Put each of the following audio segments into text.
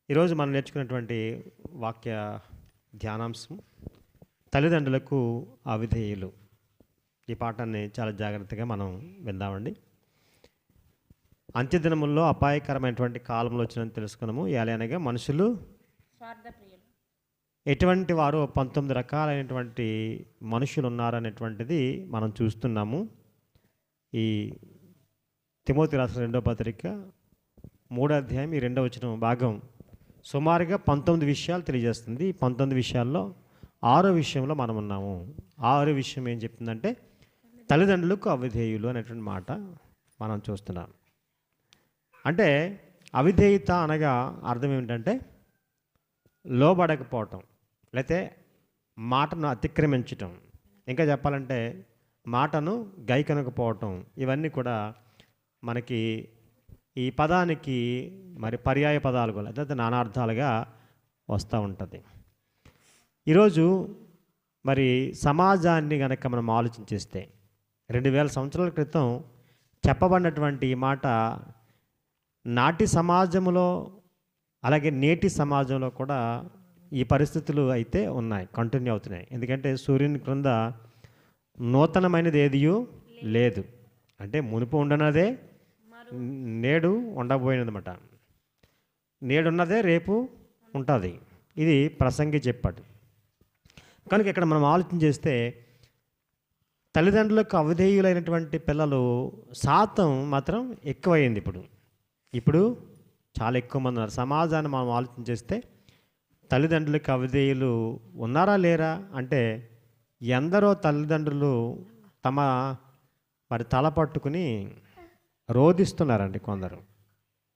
ఈరోజు మనం నేర్చుకున్నటువంటి వాక్య ధ్యానాంశం తల్లిదండ్రులకు అవిధేయులు. ఈ పాఠాన్ని చాలా జాగ్రత్తగా మనం విందామండి. అంత్యదినముల్లో అపాయకరమైనటువంటి కాలంలో వచ్చినని తెలుసుకున్నాము. అనగా మనుషులు స్వార్థప్రియులు. ఎటువంటి వారు 19 రకాలైనటువంటి మనుషులు ఉన్నారనేటువంటిది మనం చూస్తున్నాము. ఈ తిమోతి రాసిన 2వ పత్రిక 3వ అధ్యాయం ఈ 2వ వచనం భాగం సుమారుగా 19 విషయాలు తెలియజేస్తుంది. ఈ 19 విషయాల్లో 6వ విషయంలో మనం ఉన్నాము. 6వ విషయం ఏం చెప్తుందంటే తల్లిదండ్రులకు అవిధేయులు అనేటువంటి మాట మనం చూస్తున్నాం. అంటే అవిధేయత అనగా అర్థం ఏమిటంటే లోబడకపోవటం, లేకపోతే మాటను అతిక్రమించటం, ఇంకా చెప్పాలంటే మాటను గైకొనకపోవటం. ఇవన్నీ కూడా మనకి ఈ పదానికి మరి పర్యాయ పదాలు కూడా లేకపోతే నానార్థాలుగా వస్తూ ఉంటుంది. ఈరోజు మరి సమాజాన్ని కనుక మనం ఆలోచించేస్తే 2000 సంవత్సరాల క్రితం చెప్పబడినటువంటి ఈ మాట నాటి సమాజంలో అలాగే నేటి సమాజంలో కూడా ఈ పరిస్థితులు అయితే ఉన్నాయి, కంటిన్యూ అవుతున్నాయి. ఎందుకంటే సూర్యుని క్రింద నూతనమైనది ఏదియూ లేదు. అంటే మునుపు ఉండనదే నేడు ఉండబోయినదన్నమాట. నేడున్నదే రేపు ఉంటుంది. ఇది ప్రసంగి చెప్పాడు. కనుక ఇక్కడ మనం ఆలోచన చేస్తే తల్లిదండ్రులకు అవిధేయులైనటువంటి పిల్లలు శాతం మాత్రం ఎక్కువైంది. ఇప్పుడు చాలా ఎక్కువ మంది ఉన్నారు. సమాజాన్ని మనం ఆలోచన చేస్తే తల్లిదండ్రులకు అవిధేయులు ఉన్నారా లేరా అంటే ఎందరో తల్లిదండ్రులు తమ మరి తల పట్టుకుని రోధిస్తున్నారండి కొందరు.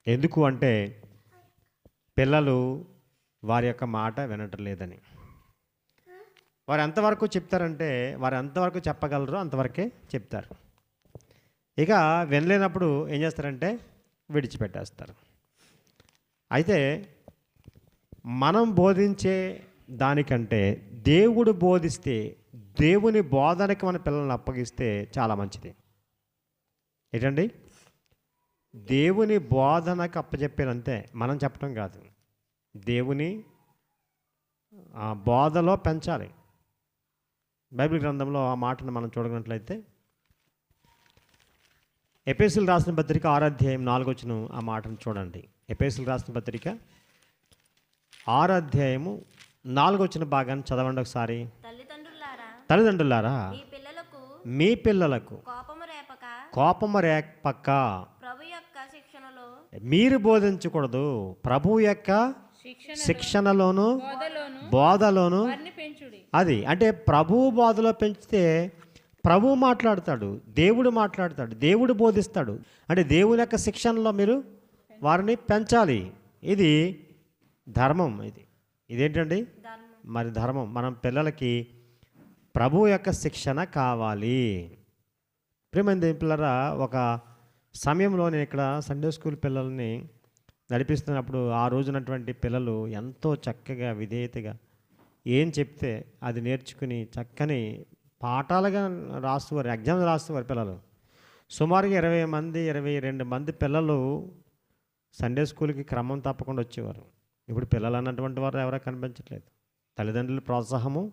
ఎందుకు అంటే పిల్లలు వారి యొక్క మాట వినటం లేదని. వారు ఎంతవరకు చెప్తారంటే వారు ఎంతవరకు చెప్పగలరో అంతవరకే చెప్తారు. ఇక వినలేనప్పుడు ఏం చేస్తారంటే విడిచిపెట్టేస్తారు. అయితే మనం బోధించే దానికంటే దేవుడు బోధిస్తే, దేవుని బోధనకి మన పిల్లల్ని అప్పగిస్తే చాలా మంచిది. ఏంటండి, దేవుని బోధనకు అప్పచెప్పేనంతే, మనం చెప్పడం కాదు. దేవుని బోధలో పెంచాలి. బైబిల్ గ్రంథంలో ఆ మాటను మనం చూడగలిగినట్లయితే ఎఫెసీయులకు రాసిన పత్రిక 6వ అధ్యాయం 4వ వచనం ఆ మాటను చూడండి. ఎఫెసీయులకు రాసిన పత్రిక 6వ అధ్యాయము 4వ వచన భాగాన్ని చదవండి ఒకసారి. తల్లిదండ్రులారా మీ పిల్లలకు కోపము రేపక మీరు బోధించకూడదు, ప్రభువు యొక్క శిక్షణలోను బోధలోను. అది అంటే ప్రభువు బోధలో పెంచితే ప్రభువు మాట్లాడతాడు, దేవుడు మాట్లాడతాడు, దేవుడు బోధిస్తాడు. అంటే దేవుని యొక్క శిక్షణలో మీరు వారిని పెంచాలి. ఇది ధర్మం. ఇదేంటండి మరి ధర్మం. మనం పిల్లలకి ప్రభువు యొక్క శిక్షణ కావాలి. ప్రియమైన పిల్లరా, ఒక సమయంలో నేను ఇక్కడ సండే స్కూల్ పిల్లల్ని నడిపిస్తున్నప్పుడు ఆ రోజునటువంటి పిల్లలు ఎంతో చక్కగా విధేయతగా ఏం చెప్తే అది నేర్చుకుని చక్కని పాఠాలుగా రాస్తువారు, ఎగ్జామ్స్ రాస్తువారు పిల్లలు. సుమారుగా 22 మంది పిల్లలు సండే స్కూల్కి క్రమం తప్పకుండా వచ్చేవారు. ఇప్పుడు పిల్లలు అన్నటువంటి వారు ఎవరో కనిపించట్లేదు. తల్లిదండ్రుల ప్రోత్సాహము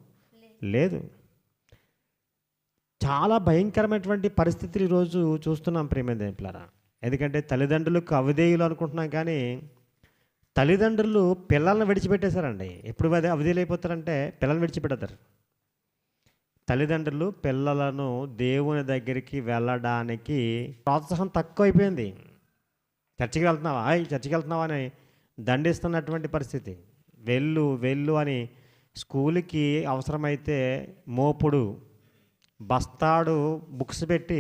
లేదు. చాలా భయంకరమైనటువంటి పరిస్థితులు ఈరోజు చూస్తున్నాం ప్రియమైన పిల్లరా. ఎందుకంటే తల్లిదండ్రులకు అవిధేయులు అనుకుంటున్నాం, కానీ తల్లిదండ్రులు పిల్లల్ని విడిచిపెట్టేశారండి. ఎప్పుడు అవిధేయులు అయిపోతారంటే పిల్లల్ని విడిచిపెడతారు. తల్లిదండ్రులు పిల్లలను దేవుని దగ్గరికి వెళ్ళడానికి ప్రోత్సాహం తక్కువ అయిపోయింది. చర్చికి వెళ్తున్నావా అని దండిస్తున్నటువంటి పరిస్థితి. వెళ్ళు అని స్కూల్కి అవసరమైతే మోపుడు బస్తాడు బుక్స్ పెట్టి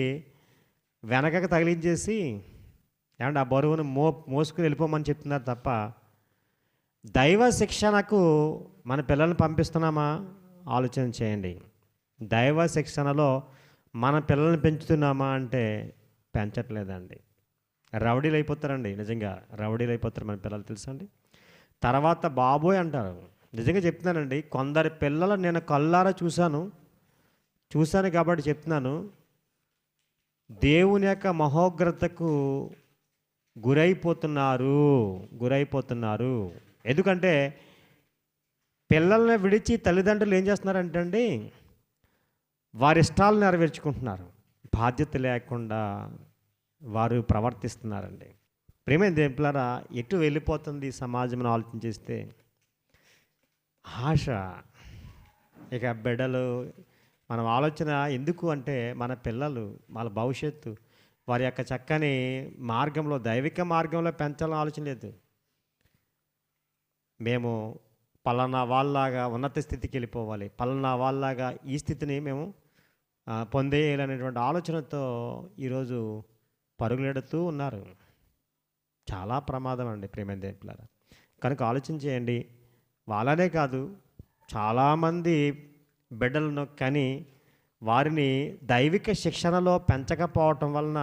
వెనకకి తగిలించేసి ఏమంటే ఆ బరువును మోసుకుని వెళ్ళిపోమని చెప్తున్నారు తప్ప దైవ శిక్షణకు మన పిల్లల్ని పంపిస్తున్నామా ఆలోచన చేయండి. దైవ శిక్షణలో మన పిల్లల్ని పెంచుతున్నామా అంటే పెంచట్లేదండి. రౌడీలు అయిపోతారండి. నిజంగా రౌడీలు అయిపోతారు మన పిల్లలు, తెలుసా అండి. తర్వాత బాబోయ్ అంటారు. నిజంగా చెప్తున్నానండి, కొందరి పిల్లలు నేను కళ్ళారా చూశాను కాబట్టి చెప్తున్నాను. దేవుని యొక్క మహోగ్రతకు గురైపోతున్నారు. ఎందుకంటే పిల్లల్ని విడిచి తల్లిదండ్రులు ఏం చేస్తున్నారంటే అండి, వారి ఇష్టాలు నెరవేర్చుకుంటున్నారు. బాధ్యత లేకుండా వారు ప్రవర్తిస్తున్నారండి. ప్రేమైన దేవులారా, ఎటు వెళ్ళిపోతుంది సమాజంలో ఆలోచించేస్తే? ఆశ. ఇక బిడ్డలు, మనం ఆలోచన ఎందుకు అంటే మన పిల్లలు, వాళ్ళ భవిష్యత్తు, వారి యొక్క చక్కని మార్గంలో, దైవిక మార్గంలో పెంచాలని ఆలోచన లేదు. మేము పలానా వాళ్ళలాగా ఉన్నత స్థితికి వెళ్ళిపోవాలి, పలానా వాళ్ళలాగా ఈ స్థితిని మేము పొందేయాలనేటువంటి ఆలోచనతో ఈరోజు పరుగులెడుతూ ఉన్నారు. చాలా ప్రమాదం అండి ప్రేమైన దేవులారా. కనుక ఆలోచన చేయండి. వాళ్ళనే కాదు, చాలామంది బిడ్డలను కని వారిని దైవిక శిక్షణలో పెంచకపోవటం వలన,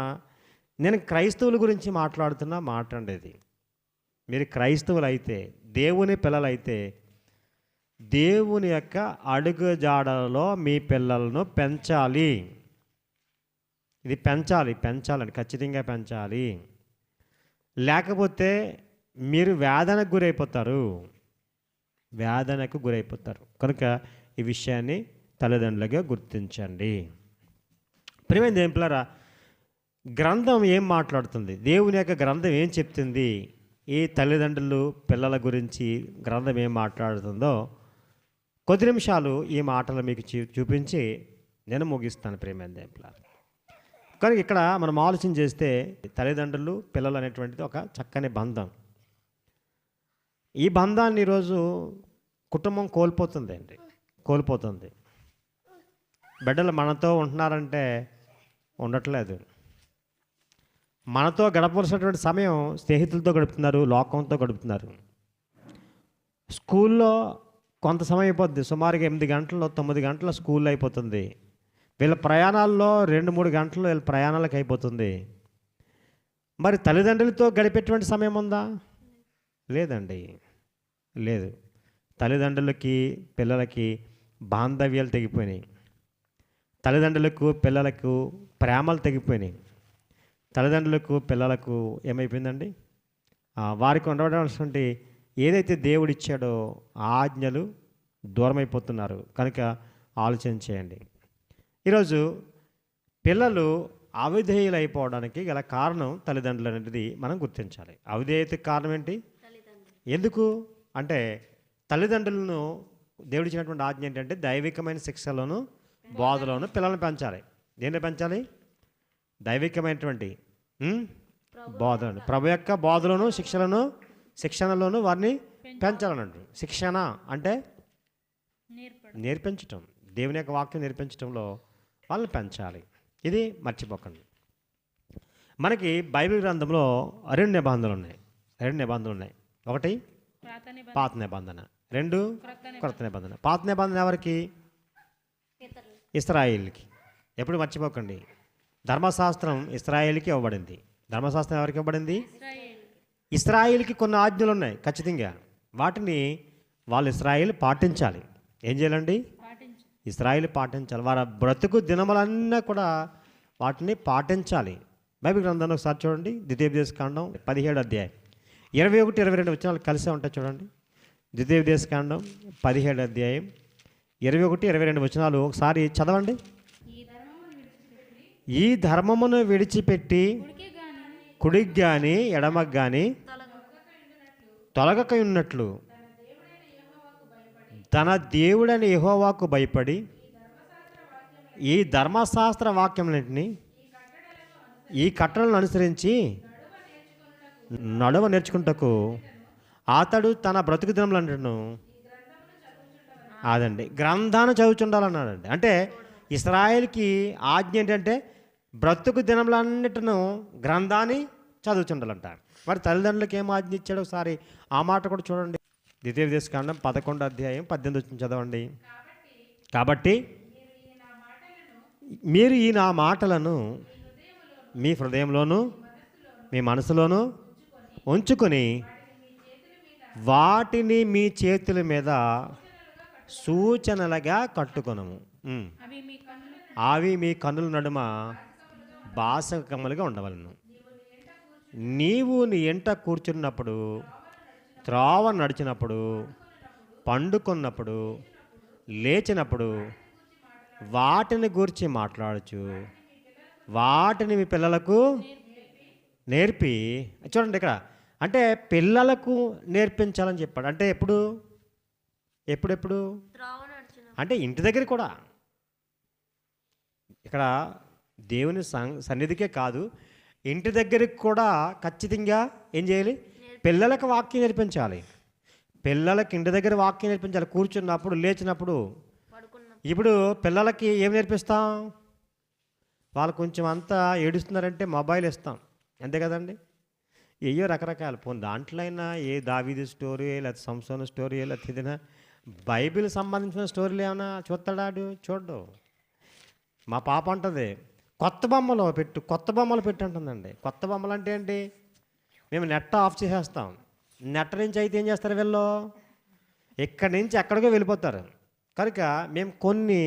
నేను క్రైస్తవుల గురించి మాట్లాడుతున్నా మాట అండి. మీరు క్రైస్తవులు అయితే, దేవుని పిల్లలైతే, దేవుని యొక్క అడుగుజాడలలో మీ పిల్లలను పెంచాలి. ఇది పెంచాలండి, ఖచ్చితంగా పెంచాలి. లేకపోతే మీరు వేదనకు గురైపోతారు. కనుక ఈ విషయాన్ని తల్లిదండ్రులుగా గుర్తించండి. ప్రియమైన దేవులారా, గ్రంథం ఏం మాట్లాడుతుంది? దేవుని యొక్క గ్రంథం ఏం చెప్తుంది? ఈ తల్లిదండ్రులు పిల్లల గురించి గ్రంథం ఏం మాట్లాడుతుందో కొద్ది నిమిషాలు ఈ మాటలు మీకు చూపించి నేను ముగిస్తాను. ప్రియమైన దేవులారా, కనుక ఇక్కడ మనం ఆలోచన చేస్తే తల్లిదండ్రులు పిల్లలు అనేటువంటిది ఒక చక్కని బంధం. ఈ బంధాన్ని ఈరోజు కుటుంబం కోల్పోతుంది. బిడ్డలు మనతో ఉంటున్నారంటే ఉండట్లేదు. మనతో గడపవలసినటువంటి సమయం స్నేహితులతో గడుపుతున్నారు, లోకంతో గడుపుతున్నారు. స్కూల్లో కొంత సమయం అయిపోద్ది, సుమారుగా 8 గంటలు 9 గంటల స్కూల్లో అయిపోతుంది. వీళ్ళ ప్రయాణాల్లో 2-3 గంటలు వీళ్ళ ప్రయాణాలకు అయిపోతుంది. మరి తల్లిదండ్రులతో గడిపేటువంటి సమయం ఉందా? లేదండి, లేదు. తల్లిదండ్రులకి పిల్లలకి బాంధవ్యాలు తెగిపోయినాయి. తల్లిదండ్రులకు పిల్లలకు ప్రేమలు తెగిపోయినాయి. తల్లిదండ్రులకు పిల్లలకు ఏమైపోయిందండి, వారికి ఉండవలసినటువంటి ఏదైతే దేవుడిచ్చాడో ఆజ్ఞలు దూరం అయిపోతున్నారు. కనుక ఆలోచన చేయండి. ఈరోజు పిల్లలు అవిధేయులు అయిపోవడానికి గల కారణం తల్లిదండ్రులు అనేది మనం గుర్తించాలి. అవిధేయతకి కారణం ఏంటి? ఎందుకు అంటే తల్లిదండ్రులను దేవుడిచ్చినటువంటి ఆజ్ఞ ఏంటంటే దైవికమైన శిక్షలోను బోధలోను పిల్లలను పెంచాలి. దేన్ని పెంచాలి? దైవికమైనటువంటి బోధలను, ప్రభు యొక్క బోధలోను శిక్షణలోను వారిని పెంచాలనండి. శిక్షణ అంటే నేర్పించటం, దేవుని యొక్క వాక్యం నేర్పించడంలో వాళ్ళని పెంచాలి. ఇది మర్చిపోకండి. మనకి బైబిల్ గ్రంథంలో 2 నిబంధనలు ఉన్నాయి. 1 పాత నిబంధన, 2 క్రొత్త నిబంధన. పాత నిబంధన ఎవరికి? ఇశ్రాయేలుకి. ఎప్పుడు మర్చిపోకండి, ధర్మశాస్త్రం ఇశ్రాయేలుకి ఇవ్వబడింది. ధర్మశాస్త్రం ఎవరికి ఇవ్వబడింది? ఇశ్రాయేలుకి కొన్ని ఆజ్ఞలు ఉన్నాయి ఖచ్చితంగా. వాటిని వాళ్ళు ఇశ్రాయేలు పాటించాలి. ఏం చేయాలండి? ఇశ్రాయేలు పాటించాలి. వారి బ్రతుకు దినములన్నీ కూడా వాటిని పాటించాలి. బైబిల్ గ్రంథంలో ఒకసారి చూడండి. ద్వితీయోపదేశకాండం 17వ అధ్యాయం 21-22 వచనాలు కలిసే ఉంటాయి. చూడండి, ద్వితీయోపదేశకాండం 17వ అధ్యాయం 21-22 వచనాలు ఒకసారి చదవండి. ఈ ధర్మమును విడిచిపెట్టి కుడికి గాని ఎడమకు గాని తొలగక ఉన్నట్లు తన దేవుడైన యెహోవాకు భయపడి ఈ ధర్మశాస్త్ర వాక్యములన్నిటిని, ఈ కట్టడలను అనుసరించి నడువ నేర్చుకుంటకు అతడు తన బ్రతుకు దినములన్నిటిను అదండి గ్రంథాన్ని చదువుచుండాలన్నాడండి. అంటే ఇశ్రాయేలుకి ఆజ్ఞ ఏంటంటే బ్రతుకు దినములన్నిటిను గ్రంథాన్ని చదువుచుండాలంట. మరి తల్లిదండ్రులకు ఏం ఆజ్ఞ ఇచ్చాడు? ఒకసారి ఆ మాట కూడా చూడండి. ద్వితీయోపదేశకాండం 11వ అధ్యాయం 18 వచనం చదవండి. కాబట్టి మీరు ఈ నా మాటలను మీ హృదయంలోను మీ మనసులోను ఉంచుకొని వాటిని మీ చేతుల మీద సూచనలుగా కట్టుకొనము. అవి మీ కన్నుల నడుమ బాసకములుగా ఉండవలను. నీవు నీ ఎంట కూర్చున్నప్పుడు త్రోవ నడిచినప్పుడు, పండుకున్నప్పుడు, లేచినప్పుడు వాటిని గూర్చి మాట్లాడచ్చు, వాటిని మీ పిల్లలకు నేర్పి. చూడండి ఇక్కడ, అంటే పిల్లలకు నేర్పించాలని చెప్పాడు. అంటే ఎప్పుడు అంటే ఇంటి దగ్గర కూడా. ఇక్కడ దేవుని సన్నిధికే కాదు, ఇంటి దగ్గరికి కూడా ఖచ్చితంగా ఏం చేయాలి? పిల్లలకు వాక్యం నేర్పించాలి. పిల్లలకి ఇంటి దగ్గర వాక్యం నేర్పించాలి. కూర్చున్నప్పుడు, లేచినప్పుడు. ఇప్పుడు పిల్లలకి ఏం నేర్పిస్తాం? వాళ్ళు కొంచెం అంతా ఏడుస్తున్నారంటే మొబైల్ ఇస్తాం, అంతే కదండి. ఏయో రకరకాలు పోను, దాంట్లో అయినా ఏ దావీదు స్టోరీ, లేకపోతే సంసోను స్టోరీ, లేకపోతే ఏదైనా బైబిల్ సంబంధించిన స్టోరీలు ఏమైనా చూస్తాడాడు? చూడ్డు. మా పాప అంటుంది కొత్త బొమ్మలు పెట్టు అంటుందండి. కొత్త బొమ్మలు అంటే ఏంటి? మేము నెట్ ఆఫ్ చేసేస్తాం. నెట్ నుంచి అయితే ఏం చేస్తారు వీళ్ళు? ఇక్కడి నుంచి ఎక్కడికో వెళ్ళిపోతారు. కనుక మేము కొన్ని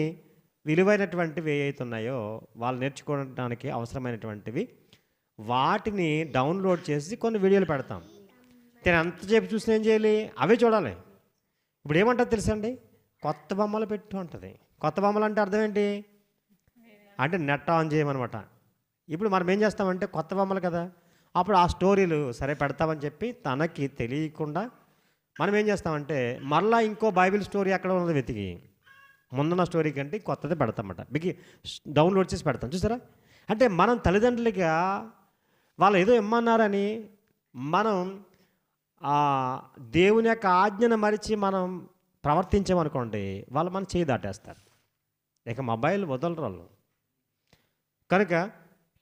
విలువైనటువంటివి ఏవైతున్నాయో వాళ్ళు నేర్చుకోవడానికి అవసరమైనటువంటివి వాటిని డౌన్లోడ్ చేసి కొన్ని వీడియోలు పెడతాం. నేను అంతసేపు చూసిన ఏం చేయాలి? అవే చూడాలి. ఇప్పుడు ఏమంటుంది తెలుసండి? కొత్త బొమ్మలు పెట్టు అంటుంది. కొత్త బొమ్మలు అంటే అర్థం ఏంటి? అంటే నెట్ ఆన్ చేయమన్నమాట. ఇప్పుడు మనం ఏం చేస్తామంటే కొత్త బొమ్మలు కదా, అప్పుడు ఆ స్టోరీలు సరే పెడతామని చెప్పి తనకి తెలియకుండా మనం ఏం చేస్తామంటే మళ్ళీ ఇంకో బైబిల్ స్టోరీ ఎక్కడ ఉన్నది వెతికి ముందున్న స్టోరీ కంటే కొత్తది పెడతామన్నమాట. మీకు డౌన్లోడ్ చేసి పెడతాం. చూసారా? అంటే మనం తల్లిదండ్రులుగా వాళ్ళు ఏదో ఇమ్మన్నారని మనం దేవుని యొక్క ఆజ్ఞను మరిచి మనం ప్రవర్తించామనుకోండి, వాళ్ళు మనం చేయి దాటేస్తారు. ఇక మొబైల్ వదలరు వాళ్ళు. కనుక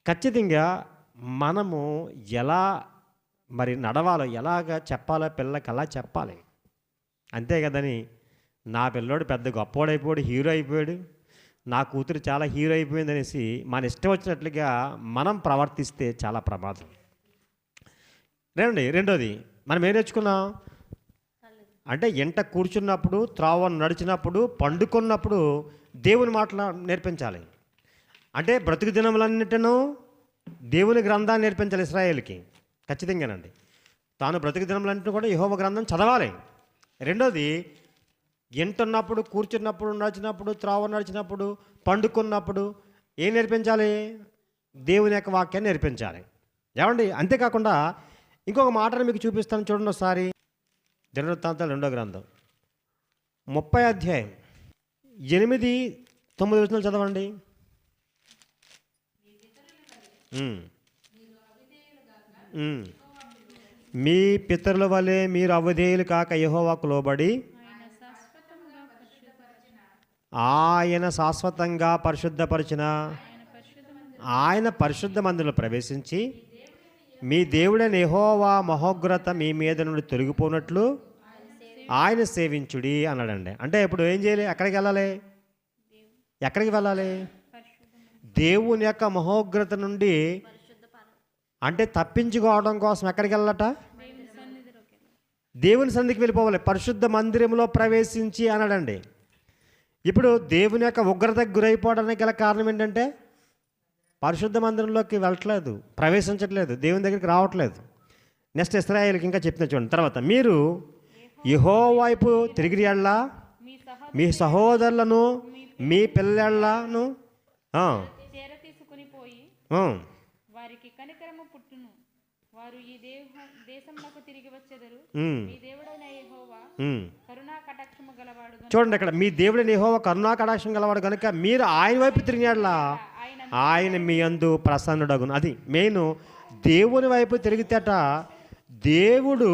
ఖచ్చితంగా మనము ఎలా మరి నడవాలో, ఎలాగ చెప్పాలో పిల్లలకి అలా చెప్పాలి. అంతే కదని నా పిల్లోడు పెద్ద గొప్పవాడైపోయాడు, హీరో అయిపోయాడు, నా కూతురు చాలా హీరో అయిపోయింది అనేసి మన ఇష్టం వచ్చినట్లుగా మనం ప్రవర్తిస్తే చాలా ప్రమాదం. రెండోది మనం ఏం నేర్చుకున్నాం అంటే ఎంట కూర్చున్నప్పుడు, త్రోవ నడిచినప్పుడు, పండుకున్నప్పుడు దేవుని మాటలు నేర్పించాలి. అంటే బ్రతుకు దినములన్నిటినూ దేవుని గ్రంథాన్ని నేర్పించాలి ఇశ్రాయేలుకి. ఖచ్చితంగానండి. తాను బ్రతుకు దినములన్నింటినీ కూడా యెహోవా గ్రంథం చదవాలి. రెండోది ఎంటున్నప్పుడు, కూర్చున్నప్పుడు, నడిచినప్పుడు, త్రోవ నడిచినప్పుడు, పండుకున్నప్పుడు ఏం నేర్పించాలి? దేవుని యొక్క వాక్యాన్ని నేర్పించాలి. ఏమండి? అంతేకాకుండా ఇంకొక మాటను మీకు చూపిస్తాను చూడండి ఒకసారి. దినవృత్తాంతాలు 2వ గ్రంథం 30వ అధ్యాయం 8-9 వచనాలు చదవండి. మీ పితరుల వలె మీరు అవిధేయులు కాక యెహోవాకు లోబడి ఆయన శాశ్వతంగా పరిశుద్ధపరిచిన ఆయన పరిశుద్ధ మందిరంలో ప్రవేశించి మీ దేవుడైన యెహోవా మహోగ్రత మీ మీద నుండి తొలగిపోనట్లు ఆయన సేవించుడి అన్నాడండి. అంటే ఇప్పుడు ఏం చేయాలి? ఎక్కడికి వెళ్ళాలి? దేవుని యొక్క మహోగ్రత నుండి అంటే తప్పించుకోవడం కోసం ఎక్కడికి వెళ్ళట? దేవుని సన్నిధికి వెళ్ళిపోవాలి. పరిశుద్ధ మందిరంలో ప్రవేశించి అన్నాడండి. ఇప్పుడు దేవుని యొక్క ఉగ్రతకు గురైపోవడానికి గల కారణం ఏంటంటే పరిశుద్ధ మందిరంలోకి వెళ్ళట్లేదు, ప్రవేశించట్లేదు, దేవుని దగ్గరికి రావట్లేదు. నెక్స్ట్ ఇశ్రాయేలుకి ఇంకా చెప్తున్నా చూడండి. తర్వాత మీరు యెహోవా వైపు తిరిగి ఎడలా మీ సహోదరులను మీ పిల్లలను వారికి కనికరము పుట్టును, వారు ఈ దేశంలోకి తిరిగి వచ్చెదరు. మీ దేవుడైన యెహోవా కరుణా కటాక్షము గలవాడు. చూడండి అక్కడ, మీ దేవుడైన యెహోవా కరుణా కటాక్షం గలవాడు కనుక మీరు ఆయన వైపు తిరిగినట్లా ఆయన మీ యందు ప్రసన్నుడగును. అది మెయిన్. దేవుని వైపు తిరిగితేట దేవుడు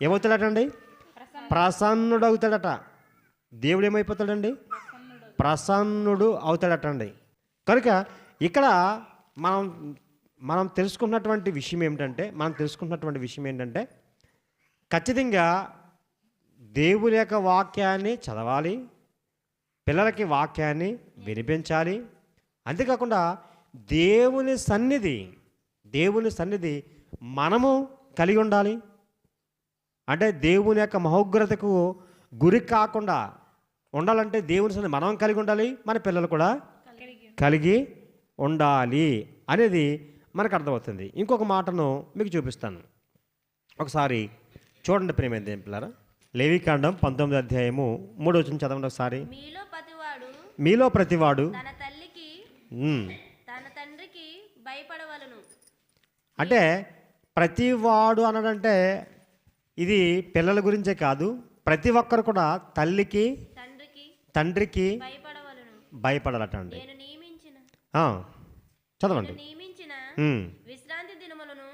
ఏమవుతాడటండి? ప్రసన్నుడు అవుతాడట. దేవుడు ఏమైపోతాడండి? ప్రసన్నుడు అవుతాడటండి. కనుక ఇక్కడ మనం తెలుసుకున్నటువంటి విషయం ఏమిటంటే ఖచ్చితంగా దేవుని యొక్క వాక్యాన్ని చదవాలి, పిల్లలకి వాక్యాన్ని వినిపించాలి. అంతేకాకుండా దేవుని సన్నిధి మనము కలిగి ఉండాలి. అంటే దేవుని యొక్క మహోగ్రతకు గురి కాకుండా ఉండాలంటే దేవుని సన్నిధి మనం కలిగి ఉండాలి, మన పిల్లలు కూడా కలిగి ఉండాలి అనేది మనకు అర్థమవుతుంది. ఇంకొక మాటను మీకు చూపిస్తాను. ఒకసారి చూడండి ప్రియమైన దేవుని పిల్లారా, లేవికాండం 19వ అధ్యాయము 3వ వచనం చదవండి ఒకసారి. మీలో ప్రతివాడు తన తల్లికి తన తండ్రికి భయపడవలను. అంటే ప్రతివాడు అనడంటే ఇది పిల్లల గురించే కాదు, ప్రతి ఒక్కరు కూడా తల్లికి తండ్రికి భయపడాలట అండి. చదవండి. విశ్రాంతి దినములను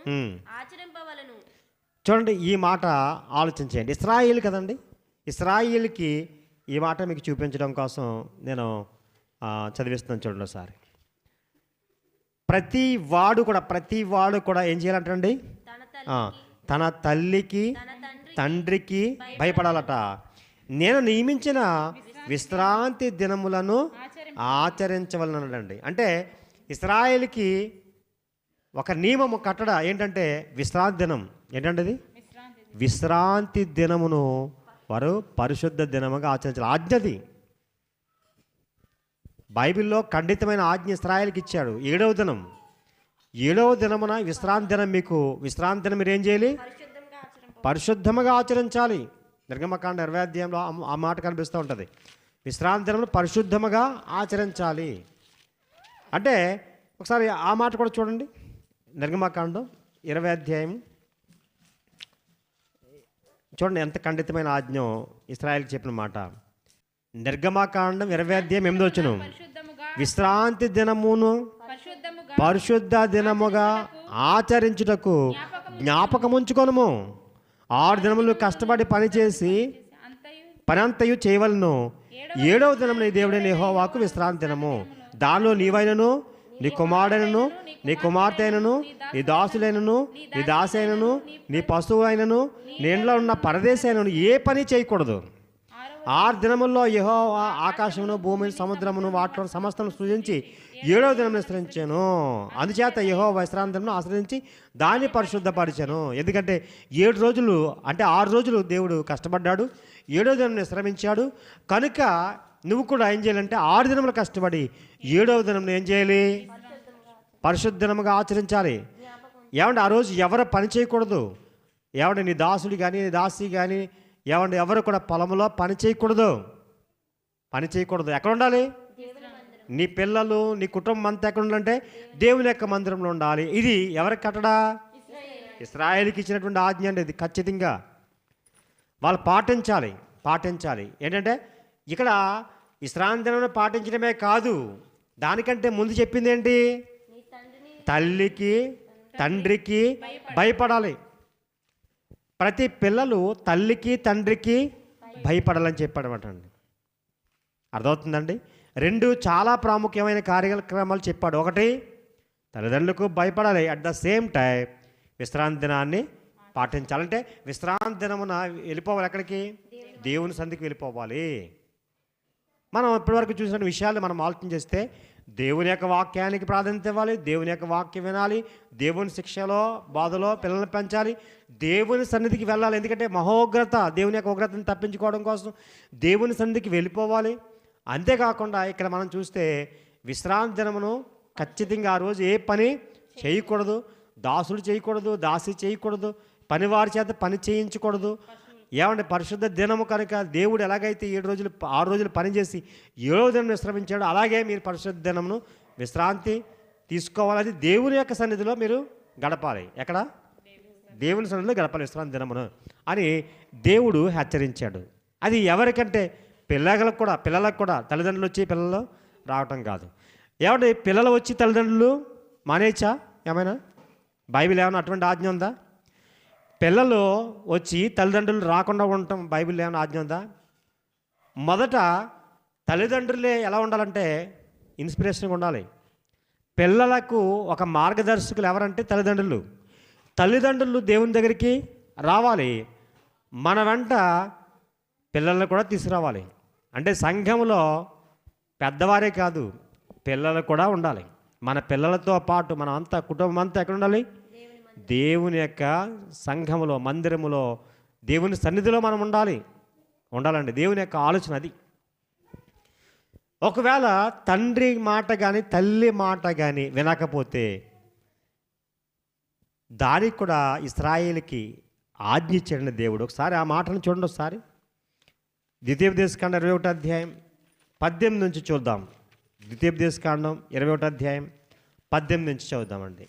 ఆచరింపవలను. చూడండి, ఈ మాట ఆలోచించండి. ఇశ్రాయేల్ కదండి, ఇశ్రాయేల్కి ఈ మాట మీకు చూపించడం కోసం నేను చదివిస్తున్నాను. చూడండి ఒకసారి. ప్రతి వాడు కూడా ఏం చేయాలంటండి? తన తల్లికి తండ్రికి భయపడాలట. నేను నియమించిన విశ్రాంతి దినములను ఆచరించవలనండి. అంటే ఇశ్రాయేల్కి ఒక నియమము కట్టడ ఏంటంటే విశ్రాంతి దినం. ఏంటంటే అది విశ్రాంతి దినమును వారు పరిశుద్ధ దినముగా ఆచరించాలి. ఆజ్ఞది బైబిల్లో ఖండితమైన ఆజ్ఞ ఇశ్రాయేల్కి ఇచ్చాడు. 7వ దినం, 7వ దినమున విశ్రాంతి దినం. మీకు విశ్రాంతి దినం మీరు ఏం చేయాలి? పరిశుద్ధముగా ఆచరించాలి. నిర్గమకాండ 20వ అధ్యాయంలో ఆ మాట కనిపిస్తూ ఉంటుంది. విశ్రాంతి దినమును పరిశుద్ధముగా ఆచరించాలి అంటే ఒకసారి ఆ మాట కూడా చూడండి. నిర్గమకాండం 20వ అధ్యాయం చూడండి, ఎంత ఖండితమైన ఆజ్ఞ ఇశ్రాయేల్కి చెప్పిన మాట. నిర్గమకాండం 20వ అధ్యాయం 8వ వచనం, విశ్రాంతి దినమును పరిశుద్ధ దినముగా ఆచరించుటకు జ్ఞాపకముంచుకొనుము. 6 దినములు కష్టపడి పనిచేసి పని అంతయు చేయవలను. 7వ దినం నీ దేవుడైన యెహోవాకు విశ్రాంతి దినము. దానిలో నీవైనను, నీ కుమారుడైనను, నీ కుమార్తె అయినను, నీ దాసులైనను, నీ దాసైనను, నీ పశువు అయినను, నీ ఇంట్లో ఉన్న పరదేశి అయినను ఏ పని చేయకూడదు. 6 దినముల్లో యెహోవా ఆకాశమును, భూమిని, సముద్రమును, వాటిలో సమస్తను సృజించి 7వ దినం విశ్రమించాను. అందుచేత యెహోవా విశ్రాంతి దినమును ఆశ్రయించి దాన్ని పరిశుద్ధపరిచాను. ఎందుకంటే 7 రోజులు అంటే 6 రోజులు దేవుడు కష్టపడ్డాడు, 7వ దినం విశ్రమించాడు. కనుక నువ్వు కూడా ఏం చేయాలంటే 6 దినములు కష్టపడి 7వ దినం ఏం చేయాలి? పరిశుద్ధ దినముగా ఆచరించాలి. ఏమంటే ఆ రోజు ఎవరు పని చేయకూడదు. ఏమంటే నీ దాసుడు కానీ, నీ దాసి కానీ, ఏమంటే ఎవరు కూడా పొలంలో పని చేయకూడదు. ఎక్కడ ఉండాలి? నీ పిల్లలు, నీ కుటుంబం అంతా ఎక్కడ ఉండాలంటే దేవుని యొక్క మందిరంలో ఉండాలి. ఇది ఎవరికి కట్టడా? ఇశ్రాయేలుకి ఇచ్చినటువంటి ఆజ్ఞ అండి. ఇది ఖచ్చితంగా వాళ్ళు పాటించాలి. ఏంటంటే ఇక్కడ విశ్రాంతి దినం పాటించడమే కాదు, దానికంటే ముందు చెప్పింది ఏంటి? తల్లికి తండ్రికి భయపడాలి. ప్రతి పిల్లలు తల్లికి తండ్రికి భయపడాలని చెప్పాడనమాట అండి. అర్థమవుతుందండి? 2 చాలా ప్రాముఖ్యమైన కార్యక్రమాలు చెప్పాడు. ఒకటి, తల్లిదండ్రులకు భయపడాలి. అట్ ద సేమ్ టైం విశ్రాంతి దినాన్ని పాటించాలంటే విశ్రాంతి దినమున వెళ్ళిపోవాలి. ఎక్కడికి? దేవుని సన్నిధికి వెళ్ళిపోవాలి. మనం ఇప్పటివరకు చూసిన విషయాలు మనం ఆలోచన చేస్తే దేవుని యొక్క వాక్యానికి ప్రాధాన్యత ఇవ్వాలి, దేవుని యొక్క వాక్యం వినాలి, దేవుని శిక్షలో బాధలో పిల్లల్ని పెంచాలి, దేవుని సన్నిధికి వెళ్ళాలి. ఎందుకంటే మహోగ్రత, దేవుని యొక్క ఉగ్రతను తప్పించుకోవడం కోసం దేవుని సన్నిధికి వెళ్ళిపోవాలి. అంతేకాకుండా ఇక్కడ మనం చూస్తే విశ్రాంతి దినమును ఖచ్చితంగా ఆ రోజు ఏ పని చేయకూడదు. దాసులు చేయకూడదు, దాసి చేయకూడదు, పనివారి చేత పని చేయించకూడదు. ఏమంటే పరిశుద్ధ దినము కనుక దేవుడు ఎలాగైతే 6 రోజులు పనిచేసి 7వ దినం విశ్రమించాడు, అలాగే మీరు పరిశుద్ధ దినమును విశ్రాంతి తీసుకోవాలి. అది దేవుని యొక్క సన్నిధిలో మీరు గడపాలి. ఎక్కడ? దేవుని సన్నిధిలో గడపాలి విశ్రాంతి దినమును అని దేవుడు హెచ్చరించాడు. అది ఎవరికంటే పిల్లలకు కూడా తల్లిదండ్రులు వచ్చి పిల్లలు రావటం కాదు. ఏమంటే పిల్లలు వచ్చి తల్లిదండ్రులు మానేయచ్చా? ఏమైనా బైబిల్ ఏమైనా అటువంటి ఆజ్ఞ ఉందా? పిల్లలు వచ్చి తల్లిదండ్రులు రాకుండా ఉండటం బైబిల్ ఏమైనా ఆజ్ఞ ఉందా? మొదట తల్లిదండ్రులే ఎలా ఉండాలంటే ఇన్స్పిరేషన్గా ఉండాలి. పిల్లలకు ఒక మార్గదర్శకులు ఎవరంటే తల్లిదండ్రులు దేవుని దగ్గరికి రావాలి. మన వెంట పిల్లలను కూడా తీసుకురావాలి. అంటే సంఘంలో పెద్దవారే కాదు, పిల్లలు కూడా ఉండాలి. మన పిల్లలతో పాటు మనం అంతా కుటుంబం అంతా ఎక్కడ ఉండాలి? దేవుని యొక్క సంఘములో, మందిరములో, దేవుని సన్నిధిలో మనం ఉండాలండి. దేవుని యొక్క ఆలోచన అది. ఒకవేళ తండ్రి మాట కానీ తల్లి మాట కానీ వినకపోతే దానికి కూడా ఇశ్రాయేలుకి ఆజ్ఞ ఇచ్చాడండి దేవుడు. ఒకసారి ఆ మాటను చూడండి ఒకసారి. ద్వితీయోపదేశకాండం 21వ అధ్యాయం 18 నుంచి చూద్దాం. ద్వితీయోపదేశకాండం 21వ అధ్యాయం 18 నుంచి చదువుదామండి.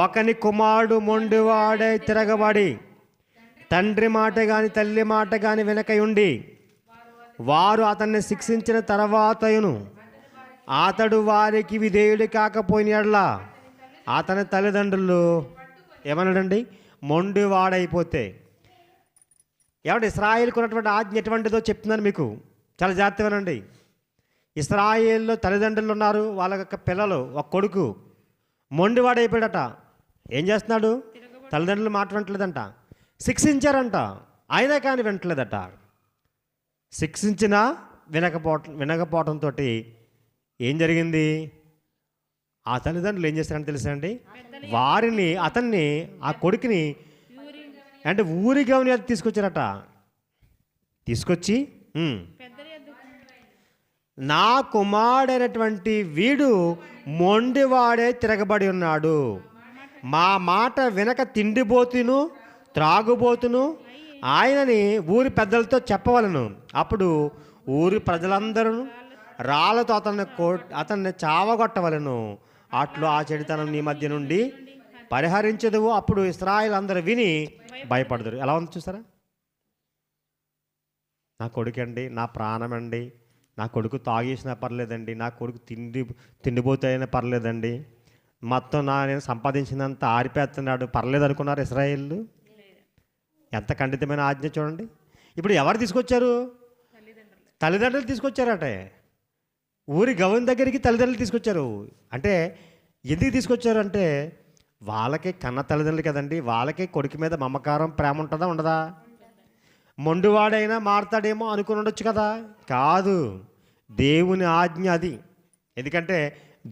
ఒకని కుమారుడు మొండివాడై తిరగబడి తండ్రి మాట గాని తల్లి మాట గాని వెనకయుండి వారు అతన్ని శిక్షించిన తర్వాతయును అతడు వారికి విధేయుడు కాకపోయిన యెడల అతని తల్లిదండ్రులు ఏమన్నాడండి, మొండివాడైపోతే. ఏమంటే ఇశ్రాయేలుకు ఉన్నటువంటి ఆజ్ఞ ఎటువంటిదో చెప్తున్నాను మీకు, చాలా జాగ్రత్తగా వినండి. ఇశ్రాయేల్లో తల్లిదండ్రులు ఉన్నారు, వాళ్ళ యొక్క పిల్లలు, ఒక కొడుకు మొండివాడైపోయాడట. ఏం చేస్తున్నాడు? తల్లిదండ్రులు మాట వింటలేదంట. శిక్షించారంట, అయినా కానీ వింటలేదట. శిక్షించినా వినకపోవటంతో ఏం జరిగింది? ఆ తల్లిదండ్రులు ఏం చేస్తారని తెలుసా అండి? అతన్ని ఆ కొడుకుని అంటే ఊరి గవని అది తీసుకొచ్చారట. తీసుకొచ్చి నా కుమారుడైనటువంటి వీడు మొండివాడే తిరగబడి ఉన్నాడు, మా మాట వినక తిండిబోతును త్రాగుబోతును ఆయనని ఊరి పెద్దలతో చెప్పవలను. అప్పుడు ఊరి ప్రజలందరూ రాళ్ళతో అతన్ని చావగొట్టవలను. అట్లు ఆ చెడుతనం నీ మధ్య నుండి పరిహరించదు. అప్పుడు ఇశ్రాయేలు అందరూ విని భయపడదురు. ఎలా ఉంది చూసారా? నా కొడుకు అండి, నా ప్రాణం అండి, నా కొడుకు తాగేసినా పర్లేదండి, నా కొడుకు తిండిపోతైనా పర్లేదండి, మొత్తం నేను సంపాదించినంత ఆరిపేస్తున్నాడు పర్లేదు అనుకున్నారు ఇశ్రాయేలు. ఎంత ఖండితమైన ఆజ్ఞ చూడండి. ఇప్పుడు ఎవరు తీసుకొచ్చారు? తల్లిదండ్రులు తీసుకొచ్చారటే. ఊరి గవని దగ్గరికి తల్లిదండ్రులు తీసుకొచ్చారు. అంటే ఎందుకు తీసుకొచ్చారు అంటే వాళ్ళకి కన్న తల్లిదండ్రులు కదండి, వాళ్ళకి కొడుకు మీద మమకారం ప్రేమ ఉంటుందా ఉండదా? మొండివాడైనా మారుతాడేమో అనుకుని ఉండొచ్చు కదా. కాదు, దేవుని ఆజ్ఞ అది. ఎందుకంటే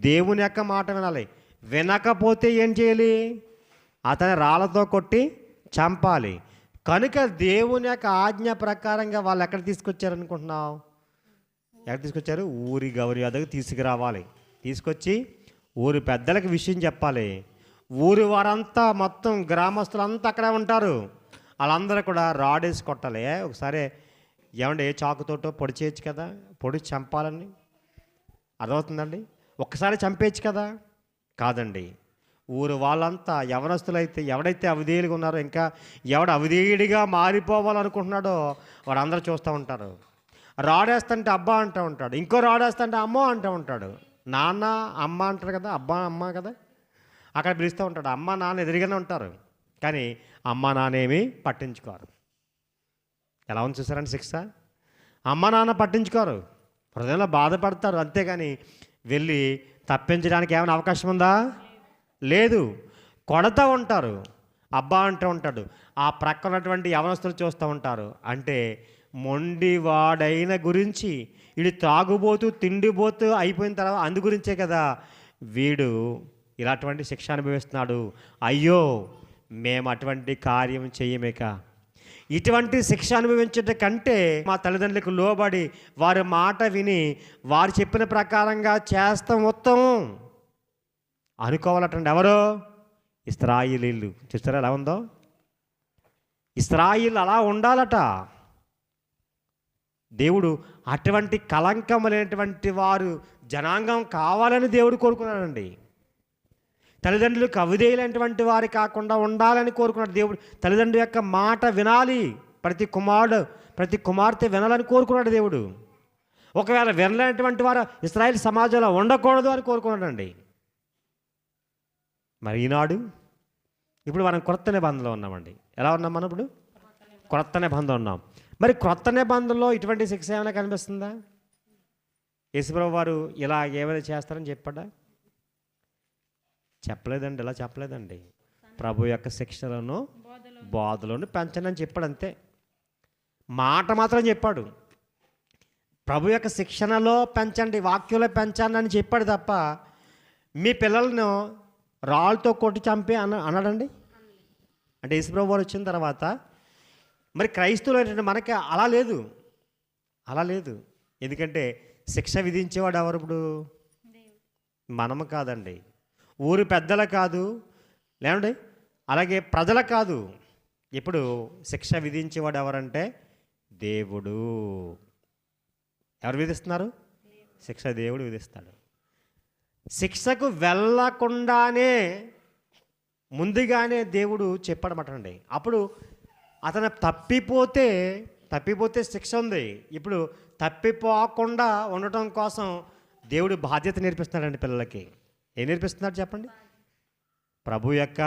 దేవుని యొక్క మాట వినాలి. వినకపోతే ఏం చేయాలి? అతని రాళ్ళతో కొట్టి చంపాలి. కనుక దేవుని యొక్క ఆజ్ఞ ప్రకారంగా వాళ్ళు ఎక్కడ తీసుకొచ్చారనుకుంటున్నావు? ఎక్కడ తీసుకొచ్చారు? ఊరి గౌరి వద్దకు తీసుకురావాలి. తీసుకొచ్చి ఊరి పెద్దలకు విషయం చెప్పాలి. ఊరి వారంతా మొత్తం గ్రామస్తులంతా అక్కడే ఉంటారు. వాళ్ళందరూ కూడా రాడేసి కొట్టాలి. ఒకసారి ఏమంటే ఏ చాకుతోటో పొడి చేయొచ్చు కదా, పొడి చంపాలని అర్థమవుతుందండి. ఒక్కసారి చంపేయచ్చు కదా. కాదండి, ఊరు వాళ్ళంతా యవనస్తులైతే ఎవడైతే అవిధేయులుగా ఉన్నారో, ఇంకా ఎవడు అవిధేయుడిగా మారిపోవాలనుకుంటున్నాడో వాడందరూ చూస్తూ ఉంటారు. రాడేస్తుంటే అబ్బా అంటూ ఉంటాడు, ఇంకో రాడేస్తుంటే అమ్మో అంటూ ఉంటాడు. నాన్న అమ్మ అంటారు కదా, అబ్బా అమ్మ కదా, అక్కడ పిలుస్తూ ఉంటాడు. అమ్మ నాన్న ఎదురుగానే ఉంటారు, కానీ అమ్మ నాన్న ఏమీ పట్టించుకోరు. ఎలా ఉంది చూసారండి శిక్ష? అమ్మ నాన్న పట్టించుకోరు, హృదయంలో బాధపడతారు, అంతేగాని వెళ్ళి తప్పించడానికి ఏమైనా అవకాశం ఉందా? లేదు. కొడతా ఉంటారు, అబ్బా అంటూ ఉంటాడు. ఆ ప్రక్క ఉన్నటువంటి యవనస్తులు చూస్తూ ఉంటారు. అంటే మొండివాడైన గురించి, వీడు తాగుబోతూ తిండిపోతూ అయిపోయిన తర్వాత అందు గురించే కదా వీడు ఇలాంటి శిక్ష అనుభవిస్తున్నాడు. అయ్యో మేము అటువంటి కార్యం చేయమేక, ఇటువంటి శిక్ష అనుభవించట కంటే మా తల్లిదండ్రులకు లోబడి వారి మాట విని వారు చెప్పిన ప్రకారంగా చేస్తాం ఉత్తమం అనుకోవాలటండి. ఎవరో? ఇశ్రాయేలీయులు. చూస్తారా ఎలా ఉందో? ఇశ్రాయేలు అలా ఉండాలట. దేవుడు అటువంటి కళంకం లేనటువంటి వారు జనాంగం కావాలని దేవుడు కోరుకున్నాడండి. తల్లిదండ్రులకు అవిధేయులైనటువంటి వారు కాకుండా ఉండాలని కోరుకున్నాడు దేవుడు. తల్లిదండ్రుల యొక్క మాట వినాలి, ప్రతి కుమారుడు ప్రతి కుమార్తె వినాలని కోరుకున్నాడు దేవుడు. ఒకవేళ వినలేనటువంటి వారు ఇశ్రాయేలు సమాజంలో ఉండకూడదు అని కోరుకున్నాడండి. మరి ఈనాడు ఇప్పుడు మనం క్రొత్త నిబంధనలో ఉన్నామండి. ఎలా ఉన్నాం మనం ఇప్పుడు? క్రొత్త నిబంధనలో ఉన్నాం. మరి క్రొత్త నిబంధనలో ఇటువంటి శిక్ష ఏమైనా కనిపిస్తుందా? యేసుప్రభు వారు ఇలా ఏమైనా చేస్తారని చెప్పాడా? చెప్పలేదండి, ఇలా చెప్పలేదండి. ప్రభు యొక్క శిక్షలను బోధలను పెంచండి అని చెప్పాడు, అంతే. మాట మాత్రం చెప్పాడు. ప్రభు యొక్క శిక్షణలో పెంచండి, వాక్యంలో పెంచండి అని చెప్పాడు తప్ప మీ పిల్లలను రాళ్ళతో కొట్టి చంపి అన్నాడండి. అంటే యేసుప్రభు వారు వచ్చిన తర్వాత మరి క్రైస్తవులు ఏంటంటే మనకి అలా లేదు, అలా లేదు. ఎందుకంటే శిక్ష విధించేవాడు ఎవరు ఇప్పుడు? మనము కాదండి, ఊరి పెద్దల కాదు, లేదండి అలాగే ప్రజల కాదు, ఇప్పుడు శిక్ష విధించేవాడు ఎవరంటే దేవుడు. ఎవరు విధిస్తున్నారు? శిక్ష దేవుడు విధిస్తాడు. శిక్షకు వెళ్ళకుండానే ముందుగానే దేవుడు చెప్పాడన్నమాట. అప్పుడు అతను తప్పిపోతే శిక్ష ఉంది. ఇప్పుడు తప్పిపోకుండా ఉండటం కోసం దేవుడు బాధ్యత నేర్పిస్తున్నాడండి పిల్లలకి. ఏం నేర్పిస్తున్నాడు చెప్పండి? ప్రభు యొక్క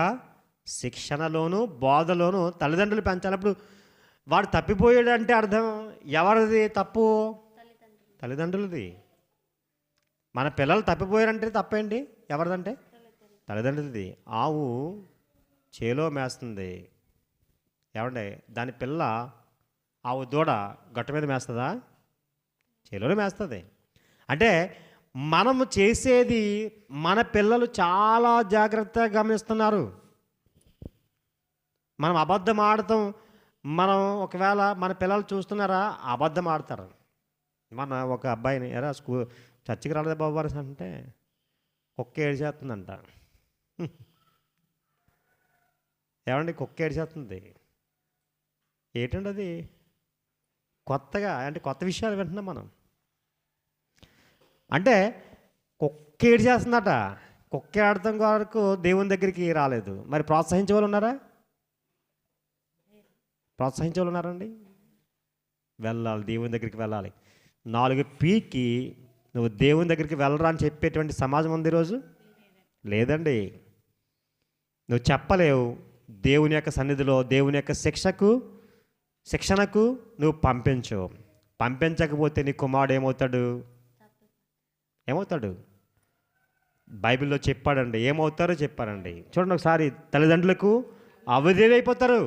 శిక్షణలోను బోధలోను తల్లిదండ్రులు పెంచాలి. అప్పుడు వాడు తప్పిపోయాడు అంటే అర్థం ఎవరిది తప్పు? తల్లిదండ్రులది. మన పిల్లలు తప్పిపోయారంటే తప్పేంటి? ఎవరిదంటే? తల్లిదండ్రులది. ఆవు చేలో మేస్తుంది ఏమండి, దాని పిల్ల ఆవు దూడ గట్టు మీద మేస్తుందా? చేలోనే మేస్తుంది. అంటే మనము చేసేది మన పిల్లలు చాలా జాగ్రత్తగా గమనిస్తున్నారు. మనం అబద్ధం ఆడతాం, మనం ఒకవేళ మన పిల్లలు చూస్తున్నారా అబద్ధం ఆడతారు. మన ఒక అబ్బాయిని ఎరా చర్చికి రాలేదా బాబు వారు అంటే కుక్క ఏడిచేస్తుందంట. ఏమండి కుక్క ఏడిచేస్తుంది ఏంటండి అది? కొత్తగా అంటే కొత్త విషయాలు వింటున్నాం మనం. అంటే కుక్క ఏడిచేస్తుందట. కుక్క ఆడటం వరకు దేవుని దగ్గరికి రాలేదు. మరి ప్రోత్సహించే వాళ్ళు ఉన్నారా? ప్రోత్సహించే వాళ్ళు ఉన్నారండి? వెళ్ళాలి, దేవుని దగ్గరికి వెళ్ళాలి. 4 పీకి నువ్వు దేవుని దగ్గరికి వెళ్ళరా అని చెప్పేటువంటి సమాజం ఉంది ఈరోజు. లేదండి, నువ్వు చెప్పలేవు. దేవుని యొక్క సన్నిధిలో దేవుని యొక్క శిక్షణకు నువ్వు పంపించకపోతే నీ కుమారుడు ఏమవుతాడు? బైబిల్లో చెప్పాడండి. ఏమవుతారో చెప్పారండి. చూడండి ఒకసారి, తల్లిదండ్రులకు అవధేయులైపోతారు.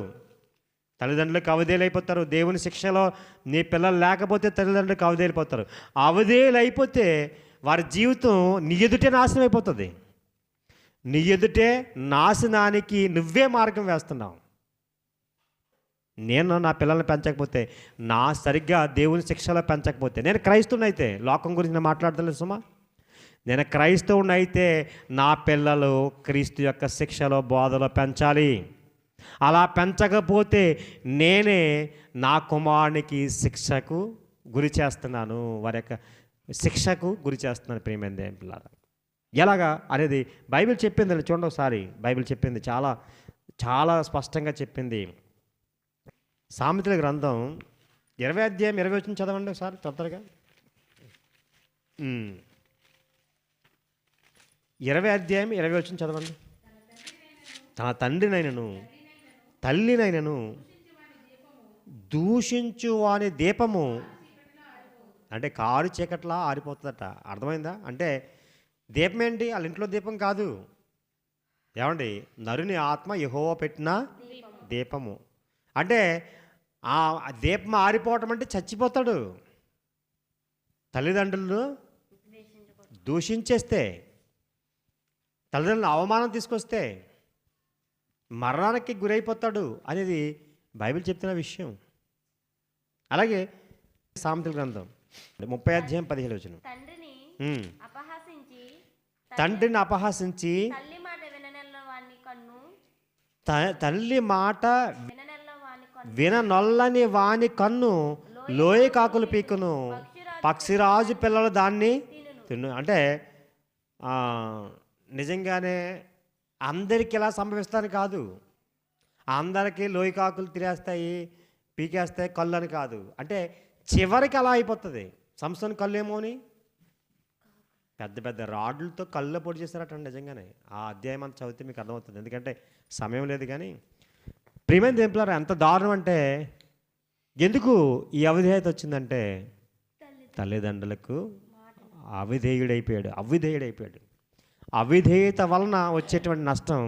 దేవుని శిక్షలో నీ పిల్లలు లేకపోతే తల్లిదండ్రులకు అవధేయులైపోతారు. అవధేయులైపోతే వారి జీవితం నీ ఎదుటే నాశనం అయిపోతుంది. నీ ఎదుటే నాశనానికి నువ్వే మార్గం వేస్తున్నావు. నేను నా పిల్లల్ని పెంచకపోతే, సరిగ్గా దేవుని శిక్షలో పెంచకపోతే, నేను క్రైస్తవునైతే, లోకం గురించి నేను మాట్లాడతలేదు సుమా, నేను క్రైస్తవునైతే నా పిల్లలు క్రీస్తు యొక్క శిక్షలో బోధలో పెంచాలి. అలా పెంచకపోతే నేనే నా కుమారునికి శిక్షకు గురి చేస్తున్నాను, వారి యొక్క శిక్షకు గురి చేస్తున్నాను. ప్రియమైన దేవుని పిల్లలారా, ఎలాగా అనేది బైబిల్ చెప్పింది. చూడండి ఒకసారి, బైబిల్ చెప్పింది చాలా చాలా స్పష్టంగా చెప్పింది. సామెతల గ్రంథం 20 అధ్యాయం 20 వచ్చిన చదవండి ఒకసారి తొందరగా. 20 అధ్యాయం 20 వచ్చిన చదవండి. తన తండ్రినైనను తల్లినైనను దూషించు వాని దీపము అంటే కారు చీకట్లా ఆరిపోతుందట. అర్థమైందా? అంటే దీపం ఏంటి? వాళ్ళ ఇంట్లో దీపం కాదు. ఏమండి, నరుని ఆత్మ యెహోవా పెట్టిన దీపము. అంటే ఆ దీపం ఆరిపోవటం అంటే చచ్చిపోతాడు. తల్లిదండ్రులు దూషించేస్తే, తల్లిదండ్రులు అవమానం తీసుకొస్తే మరణానికి గురైపోతాడు అనేది బైబిల్ చెప్తున్న విషయం. అలాగే సామెతల గ్రంథం 30 అధ్యాయం 17 వచనం. తండ్రిని అపహాసించి తల్లి మాట విననొల్లని వాని కన్ను లోయ కాకులు పీకును, పక్షిరాజు పిల్లలు దాన్ని తిను. అంటే నిజంగానే అందరికీ ఇలా సంభవిస్తాను కాదు. అందరికీ లోయ కాకులు తినేస్తాయి, పీకేస్తాయి కళ్ళు అని కాదు. అంటే చివరికి అలా అయిపోతుంది. సంసోను కళ్ళు ఏమోని పెద్ద పెద్ద రాడ్లతో కళ్ళు పొడి చేశారట. నిజంగానే ఆ అధ్యాయం అంతా చదివితే మీకు అర్థమవుతుంది. ఎందుకంటే సమయం లేదు. కానీ ప్రియమైన దేవుని పిల్లలారా, ఎంత దారుణం అంటే, ఎందుకు ఈ అవిధేయత వచ్చిందంటే తల్లిదండ్రులకు అవిధేయుడైపోయాడు. అవిధేయత వలన వచ్చేటువంటి నష్టం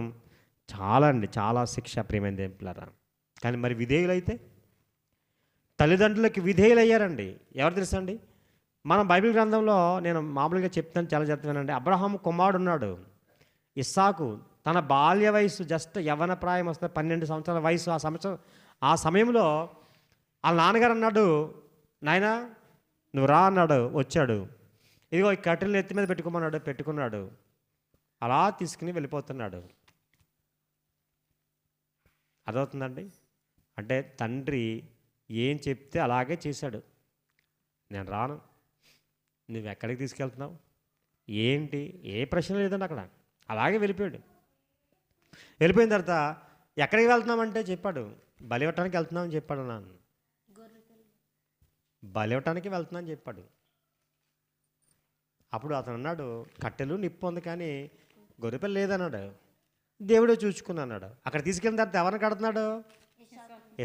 చాలా అండి, చాలా శిక్ష. ప్రియమైన దేవుని పిల్లలారా, కానీ మరి విధేయులైతే, తల్లిదండ్రులకి విధేయులయ్యారండి. ఎవరు తెలుసా అండి? మనం బైబిల్ గ్రంథంలో నేను మామూలుగా చెప్తాను, చాలా చెప్తానండి. అబ్రహాము కుమారుడు ఉన్నాడు ఇస్సాకు. తన బాల్య వయసు జస్ట్ యవ్వన ప్రాయం వస్తే 12 సంవత్సరాల వయసు. ఆ సమయంలో వాళ్ళ నాన్నగారు అన్నాడు, నాయనా నువ్వు రా అన్నాడు. వచ్చాడు. ఇదిగో ఈ కట్టెలను ఎత్తి మీద పెట్టుకున్నాడు. అలా తీసుకుని వెళ్ళిపోతున్నాడు. అర్థమవుతుందండి? అంటే తండ్రి ఏం చెప్తే అలాగే చేశాడు. నేను రాను, నువ్వు ఎక్కడికి తీసుకెళ్తున్నావు ఏంటి, ఏ ప్రశ్న లేదండి అక్కడ. అలాగే వెళ్ళిపోయాడు. వెళ్ళిపోయిన తర్వాత ఎక్కడికి వెళ్తున్నామంటే చెప్పాడు, బలి ఇవ్వటానికి వెళ్తున్నామని చెప్పాడు. నాన్న బలి ఇవ్వటానికి వెళ్తున్నాను చెప్పాడు. అప్పుడు అతను అన్నాడు, కట్టెలు నిప్పు ఉంది కానీ గొర్రెపిల్ల లేదన్నాడు. దేవుడే చూసుకున్నాడు. అక్కడ తీసుకెళ్ళిన తర్వాత ఎవరిని కడుతున్నాడు?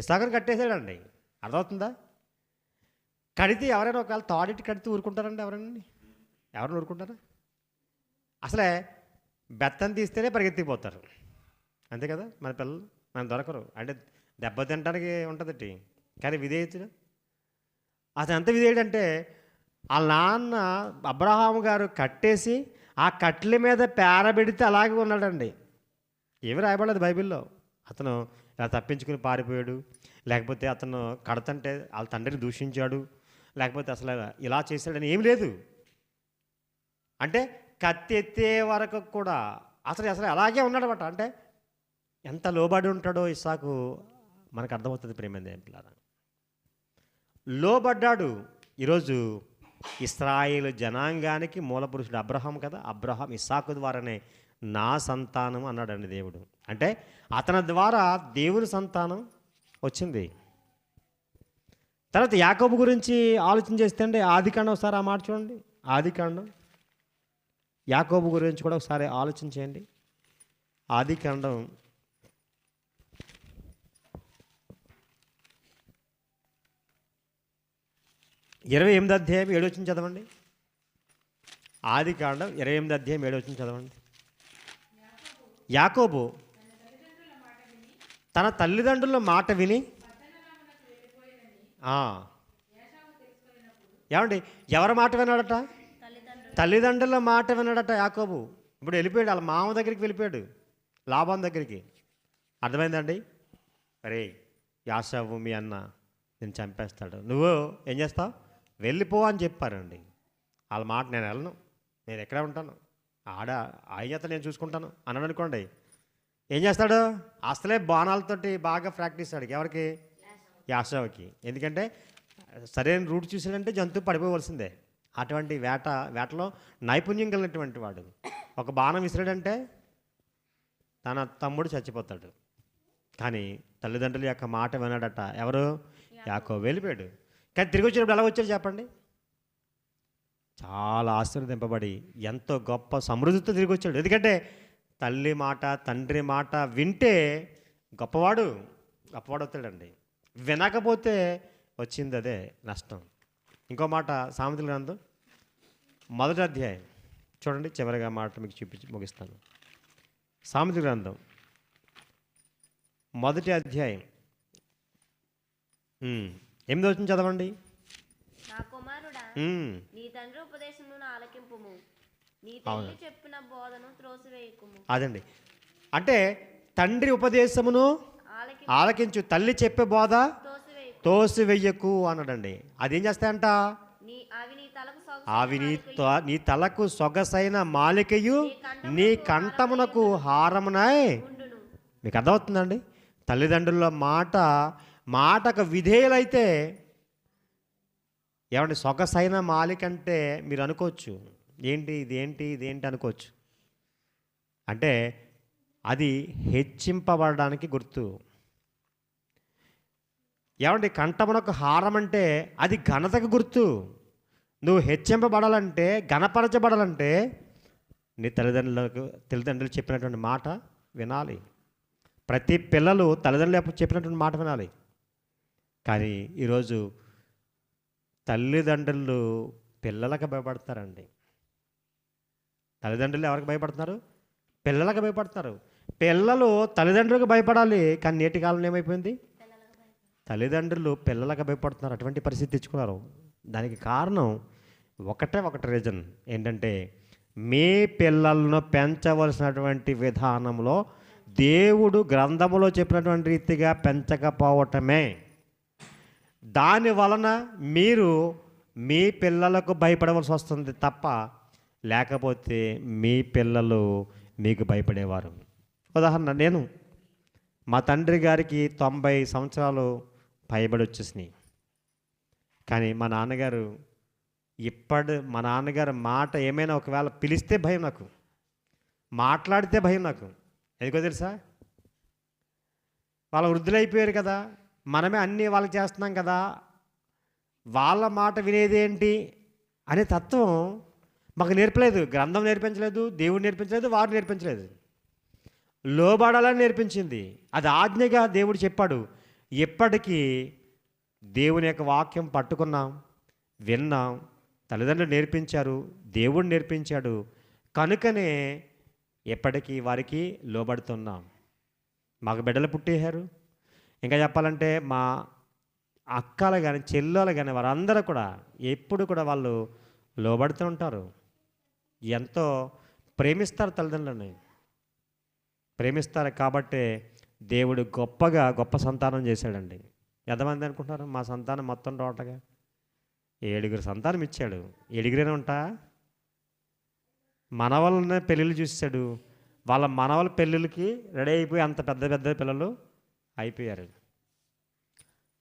ఇస్సాకుని కట్టేసాడండి. అర్థమవుతుందా? కడితే ఎవరైనా ఒకవేళ తాడిటి కడితే ఊరుకుంటారండి? ఎవరైనా ఊరుకుంటారా? అసలే బెత్తం తీస్తేనే పరిగెత్తిపోతారు, అంతే కదా. మన పిల్లలు మనం దొరకరు, అంటే దెబ్బ తినడానికి ఉంటుంది. కానీ విధేయతుడు అతను ఎంత విధేయుడంటే వాళ్ళ నాన్న అబ్రహాము గారు కట్టేసి ఆ కట్టెల మీద పేరబెడితే అలాగే ఉన్నాడండి. ఏమి రాయబడలేదు బైబిల్లో. అతను ఇలా తప్పించుకుని పారిపోయాడు, లేకపోతే అతను కడతంటే వాళ్ళ తండ్రిని దూషించాడు, లేకపోతే అసలు ఇలా చేశాడని ఏమి లేదు. అంటే కత్తి ఎత్తే వరకు కూడా అసలు అలాగే ఉన్నాడనమాట. అంటే ఎంత లోబడి ఉంటాడో ఇస్సాకు మనకు అర్థమవుతుంది. ప్రేమంది పిల్లారా, లోబడ్డాడు. ఈరోజు ఇశ్రాయేలు జనాంగానికి మూలపురుషుడు అబ్రహాం కదా. అబ్రహాం ఇస్సాకు ద్వారానే నా సంతానం అన్నాడండి దేవుడు. అంటే అతని ద్వారా దేవుని సంతానం వచ్చింది. తర్వాత యాకోబు గురించి ఆలోచన చేస్తే అండి, ఆదికాండం ఒకసారి ఆ మాట చూడండి. ఆదికాండం యాకోబు గురించి కూడా ఒకసారి ఆలోచన చేయండి. ఆదికాండం 28వ అధ్యాయం 7వ వచనం చదవండి. ఆదికాండం 28వ అధ్యాయం 7వ వచనం చదవండి. యాకోబు తన తల్లిదండ్రుల మాట విని ఏమండి ఎవరి మాట విన్నాడట? తల్లిదండ్రుల మాట విన్నాడట యాకోబు. ఇప్పుడు వెళ్ళిపోయాడు, వాళ్ళ మామ దగ్గరికి వెళ్ళిపోయాడు, లాబాను దగ్గరికి. అర్థమైందండి? అరే యాషావు మీ అన్న నేను చంపేస్తాడు, నువ్వు ఏం చేస్తావు, వెళ్ళిపో అని చెప్పారండి. వాళ్ళ మాట నేను వెళ్ళను, నేను ఎక్కడే ఉంటాను, ఆయన నేను చూసుకుంటాను అన్నాడు అనుకోండి. ఏం చేస్తాడు? అసలే బాణాలతోటి బాగా ప్రాక్టీస్ ఆడికి. ఎవరికి? యాషావుకి. ఎందుకంటే సరైన రూట్ చూసాడంటే జంతువు పడిపోవలసిందే. అటువంటి వేటలో నైపుణ్యం కలిగినటువంటి వాడు. ఒక బాణం విసిరాడంటే తన తమ్ముడు చచ్చిపోతాడు. కానీ తల్లిదండ్రుల యొక్క మాట విన్నాడట. ఎవరు? యాకోబు. వెళ్ళిపోయాడు. కానీ తిరిగి వచ్చినప్పుడు ఎలా వచ్చాడు చెప్పండి? చాలా ఆశీర్వదింపబడి ఎంతో గొప్ప సమృద్ధితో తిరిగి వచ్చాడు. ఎందుకంటే తల్లి మాట తండ్రి మాట వింటే గొప్పవాడు అవుతాడండి. వినకపోతే వచ్చింది అదే నష్టం. ఇంకో మాట సామెతల గ్రంథం 1వ అధ్యాయం చూడండి, చివరిగా మాట మీకు చూపించి ముగిస్తాను. సామెతల గ్రంథం 1వ అధ్యాయం 8వ వచనం చదవండి. నా కుమారుడా, నీ తండ్రి ఉపదేశమును ఆలకింపుము, నీ తల్లి చెప్పిన బోధను త్రోసివేయకుము. అదండి, అంటే తండ్రి ఉపదేశమును ఆలకించు, తల్లి చెప్పే బోధ తోసివేయకు అన్నాడండి. అదేం చేస్తాయంట? అవి నీ తలకు సొగసైన మాలికయు నీ కంఠమునకు హారమునై. మీకు అర్థమవుతుందండి? తల్లిదండ్రుల మాటకు విధేయులైతే ఏమంటే సొగసైన మాలిక అంటే మీరు అనుకోవచ్చు, ఇదేంటి అనుకోవచ్చు. అంటే అది హెచ్చింపబడడానికి గుర్తు. ఏమంటే కంఠమునకు హారం అంటే అది ఘనతకు గుర్తు. నువ్వు హెచ్చింపబడాలంటే, ఘనపరచబడాలంటే నీ తల్లిదండ్రులు చెప్పినటువంటి మాట వినాలి. ప్రతి పిల్లలు తల్లిదండ్రులు చెప్పినటువంటి మాట వినాలి. కానీ ఈరోజు తల్లిదండ్రులు పిల్లలకు భయపడతారండి. తల్లిదండ్రులు ఎవరికి భయపడుతున్నారు? పిల్లలకు భయపడతారు. పిల్లలు తల్లిదండ్రులకు భయపడాలి. కానీ నేటి కాలంలో ఏమైపోయింది? తల్లిదండ్రులు పిల్లలకు భయపడుతున్నారు. అటువంటి పరిస్థితి తెచ్చుకున్నారు. దానికి కారణం ఒకటి రీజన్ ఏంటంటే, మీ పిల్లలను పెంచవలసినటువంటి విధానంలో దేవుడు గ్రంథములో చెప్పినటువంటి రీతిగా పెంచకపోవటమే. దాని వలన మీరు మీ పిల్లలకు భయపడవలసి వస్తుంది తప్ప, లేకపోతే మీ పిల్లలు మీకు భయపడేవారు. ఉదాహరణ, మా తండ్రి గారికి 90 సంవత్సరాలు పైబడి వచ్చేసినాయి. కానీ మా నాన్నగారు మా నాన్నగారు మాట ఏమైనా ఒకవేళ పిలిస్తే భయం నాకు, మాట్లాడితే భయం నాకు. ఎందుకో తెలుసా? వాళ్ళ వృద్ధులైపోయారు కదా, మనమే అన్నీ వాళ్ళకి చేస్తున్నాం కదా, వాళ్ళ మాట వినేదేంటి అనే తత్వం మాకు నేర్పలేదు. గ్రంథం నేర్పించలేదు, దేవుడు నేర్పించలేదు, వారు నేర్పించలేదు. లోబడాలని నేర్పించింది. అది ఆజ్ఞగా దేవుడు చెప్పాడు. ఎప్పటికీ దేవుని యొక్క వాక్యం పట్టుకున్నాం, విన్నాం, తల్లిదండ్రులు నేర్పించారు, దేవుడు నేర్పించాడు. కనుకనే ఎప్పటికీ వారికి లోబడుతున్నాం. మాకు బిడ్డలు పుట్టేశారు. ఇంకా చెప్పాలంటే మా అక్కలు కానీ చెల్లెలు కానీ వారందరూ కూడా ఎప్పుడు కూడా వాళ్ళు లోబడుతూ ఉంటారు. ఎంతో ప్రేమిస్తారు, తల్లిదండ్రులని ప్రేమిస్తారు. కాబట్టే దేవుడు గొప్ప సంతానం చేశాడండి. ఎంతమంది అనుకుంటున్నారు? మా సంతానం మొత్తం టోటగా 7 సంతానం ఇచ్చాడు. 7 ఉంటా. మనవలనే పెళ్ళిళ్ళు చూసాడు. వాళ్ళ మనవల పెళ్ళిళ్ళకి రెడీ అయిపోయి అంత పెద్ద పిల్లలు అయిపోయారు.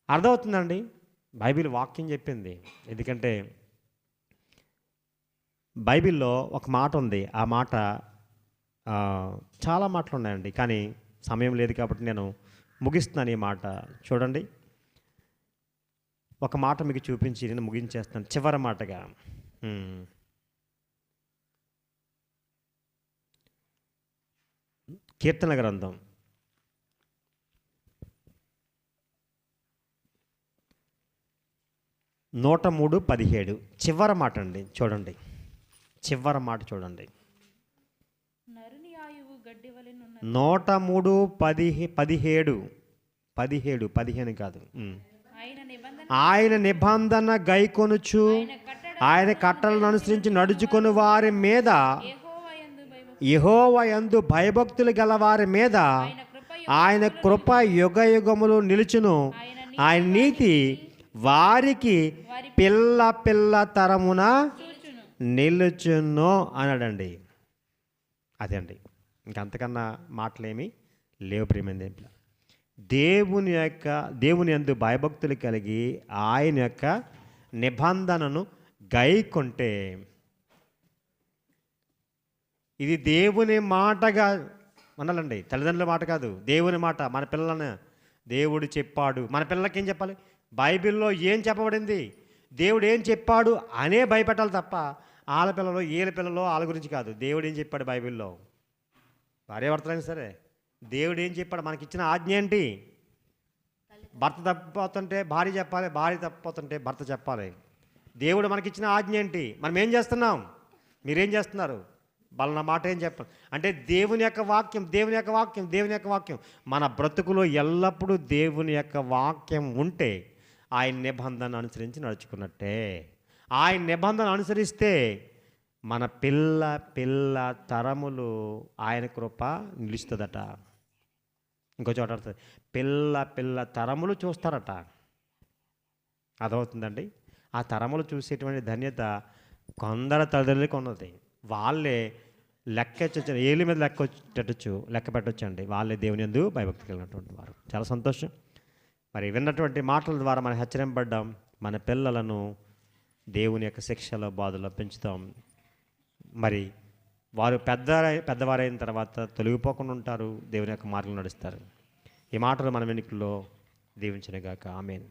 అర్థమవుతుందండి? బైబిల్ వాక్యం చెప్పింది. ఎందుకంటే బైబిల్లో ఒక మాట ఉంది. ఆ మాట చాలా మాటలు ఉన్నాయండి, కానీ సమయం లేదు కాబట్టి నేను ముగిస్తున్నాను ఈ మాట. చూడండి, ఒక మాట మీకు చూపించి నేను ముగించేస్తాను చివరి మాటగా. కీర్తన గ్రంథం 103:17 చివరి మాట అండి. చూడండి, చివరి మాట చూడండి. 103:17 కాదు. ఆయన నిబంధన గైకొనుచు ఆయన కట్టలను అనుసరించి నడుచుకొని వారి మీద, యెహోవా యందు భయభక్తులు గల వారి మీద ఆయన కృప యుగయుగములు నిలుచును. ఆయన నీతి వారికి పిల్ల తరమున నిలుచును అన్నాడండి. అదే అండి, ఇంకంతకన్నా మాటలేమి లేవు. ప్రియమైన దేవుని యందు భయభక్తులు కలిగి ఆయన యొక్క నిబంధనను గైకొంటే, ఇది దేవుని మాటగా ఉండాలండి. తల్లిదండ్రుల మాట కాదు, దేవుని మాట. మన పిల్లలను దేవుడు చెప్పాడు. మన పిల్లలకి ఏం చెప్పాలి? బైబిల్లో ఏం చెప్పబడింది, దేవుడు ఏం చెప్పాడు అనే భయపెట్టాలి తప్ప వాళ్ళ పిల్లలు వీళ్ళ పిల్లలు వాళ్ళ గురించి కాదు. దేవుడు ఏం చెప్పాడు బైబిల్లో, భార్యాభర్తలైనా సరే దేవుడు ఏం చెప్పాడు, మనకిచ్చిన ఆజ్ఞ ఏంటి? భర్త తప్పిపోతుంటే భార్య చెప్పాలి, భార్య తప్పిపోతుంటే భర్త చెప్పాలి. దేవుడు మనకిచ్చిన ఆజ్ఞ ఏంటి? మనం ఏం చేస్తున్నాం, మీరేం చేస్తున్నారు, వాళ్ళ మాట ఏం చెప్పాలి అంటే దేవుని యొక్క వాక్యం. మన బ్రతుకులో ఎల్లప్పుడూ దేవుని యొక్క వాక్యం ఉంటే ఆయన నిబంధన అనుసరించి నడుచుకున్నట్టే. ఆయన నిబంధన అనుసరిస్తే మన పిల్ల తరములు ఆయన కృప నిలుస్తుందట. ఇంకో చోట అడుగుతుంది, పిల్ల తరములు చూస్తారట. అదవుతుందండి. ఆ తరములు చూసేటువంటి ధన్యత కొందరు తల్లిదండ్రులకి ఉన్నది. వాళ్ళే లెక్కెచ్చు, ఏళ్ళ మీద లెక్క పెట్టచ్చు అండి. వాళ్ళే దేవుని యందు భయభక్తి కలిగినటువంటి వారు. చాలా సంతోషం. మరి విన్నటువంటి మాటల ద్వారా మనం హెచ్చరింపడ్డాం. మన పిల్లలను దేవుని యొక్క శిక్షలో బాధలో పెంచుతాం. మరి వారు పెద్దవారైన తర్వాత తొలగిపోకుండా ఉంటారు, దేవుని యొక్క మార్గం నడుస్తారు. ఈ మాటలు మన వెనుకలో దీవించునుగాక. ఆమేన్.